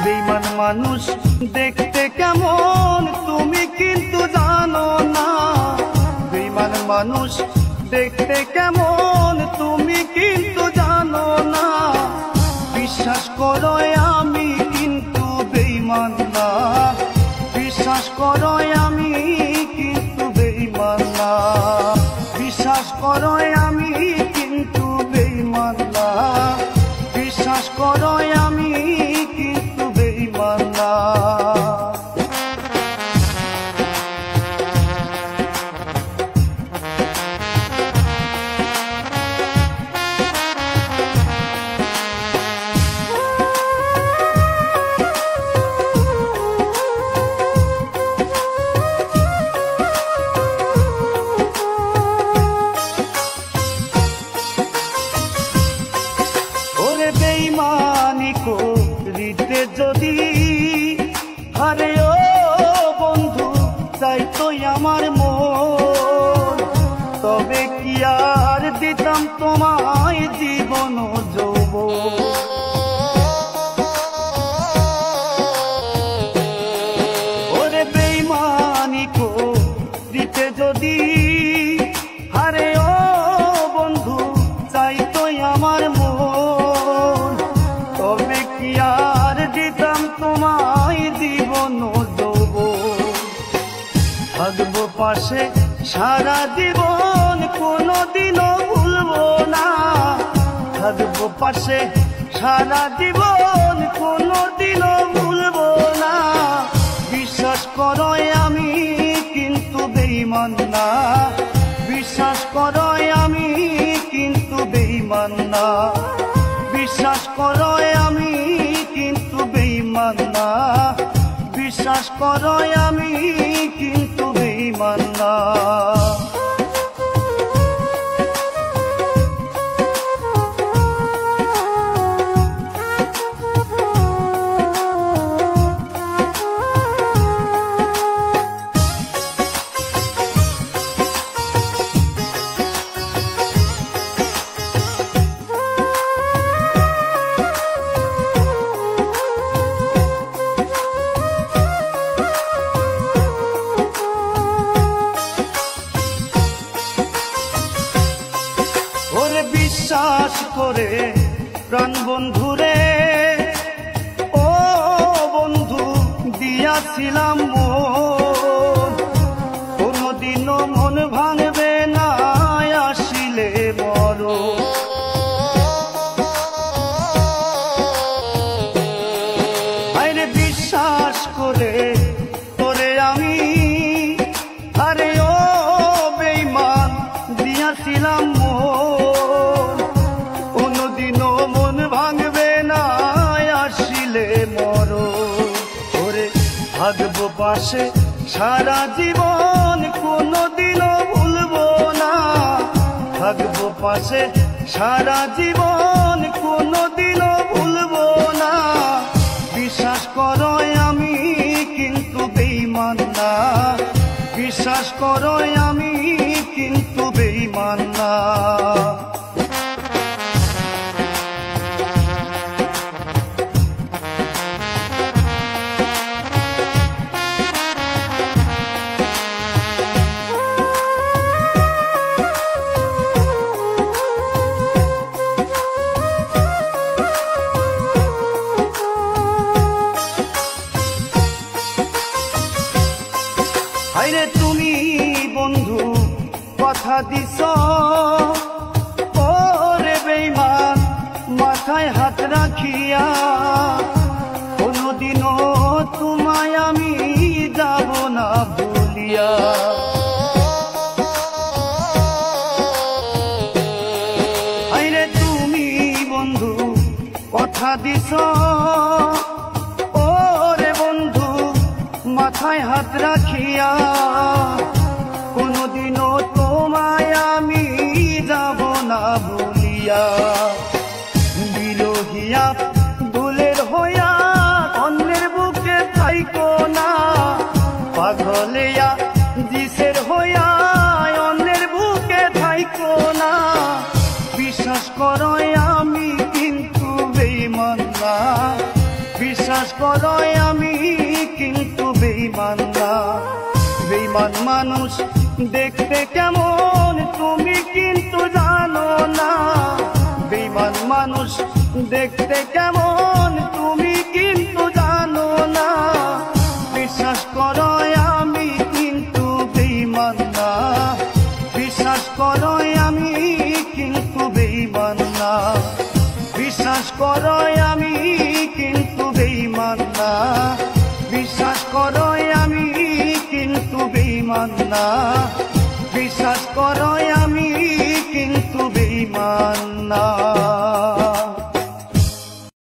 বেঈমান মানুষ দেখতে কেমন তুমি কিন্তু জানো না, বেঈমান মানুষ দেখতে কেমন তুমি কিন্তু জানো না। বিশ্বাস করো আমি কিন্তু বেঈমান না, বিশ্বাস করো আমি কিন্তু বেঈমান না, বিশ্বাস করো আমি কিন্তু বেঈমান না, বিশ্বাস করো আমি কিন্তু বেঈমান না। বেঈমানি করিতে যদি আরে ও বন্ধু চাইতো আমার মন, তবে কি আর দিতাম তোমায় জীবন যৌবন। ওরে বেঈমানি করিতে যদি আরে ও বন্ধু চাইতো আমার মন, তবে কি আর দিতাম তোমায় জীবন যৌবন। থাকবো পাশে সারা জীবন কোনোদিনও ভুলবো না, থাকবো পাশে সারা জীবন কোনোদিনও ভুলবো না। বিশ্বাস করো আমি কিন্তু বেঈমান না, বিশ্বাস করো আমি কিন্তু বেঈমান না, বিশ্বাস করো আমি কিন্তু বেঈমান না, বিশ্বাস করো আমি কিন্তু বেঈমান না। বিশ্বাস করে প্রাণ বন্ধুরে ও বন্ধু দিয়াছিলাম মন, কোনদিনও মন ভাঙবে না আসিলে মরণ। আরে বিশ্বাস করে তোরে আমি আরে ও বেঈমান দিয়াছিলাম মন, কোনদিনও মন ভাঙবে না আসিলে মরণ। ওরে থাকবো পাশে সারা জীবন কোনদিনও ভুলবো না, থাকবো পাশে সারা জীবন কোনদিনও ভুলবো না। বিশ্বাস করো আমি কিন্তু বেঈমান না, বিশ্বাস করো আমি কিন্তু বেঈমান না। আরে তুমি বন্ধু কথা দিছ ওরে বেঈমান মাথায় হাত রাখিয়া, কোনদিনও তোমায় আমি যাব না ভুলিয়া। আরে তুমি বন্ধু কথা দিছ ওরে বন্ধু মাথায় হাত রাখিয়া, কোনদিনও তোমায় আমি যাব না ভুলিয়া। বিরহিয়া দুলের হইয়া অন্যের বুকে থাইকো না, পাগলিয়া জিসের হইয়া অন্যের বুকে থাইকো না। বিশ্বাস করো আমি কিন্তু বেঈমান না, বিশ্বাস করো আমি কিন্তু বেঈমান না। বেঈমান মানুষ দেখতে কেমন তুমি কিন্তু জানো না। বেঈমান মানুষ দেখতে কেমন তুমি কিন্তু জানো না। বিশ্বাস করো আমি কিন্তু বেঈমান না। বিশ্বাস করো আমি কিন্তু বেঈমান না। বিশ্বাস করো আমি কিন্তু বেঈমান না। বিশ্বাস করো আমি কিন্তু বেঈমান না। বিশ্বাস করো আমি কিন্তু বেঈমান না।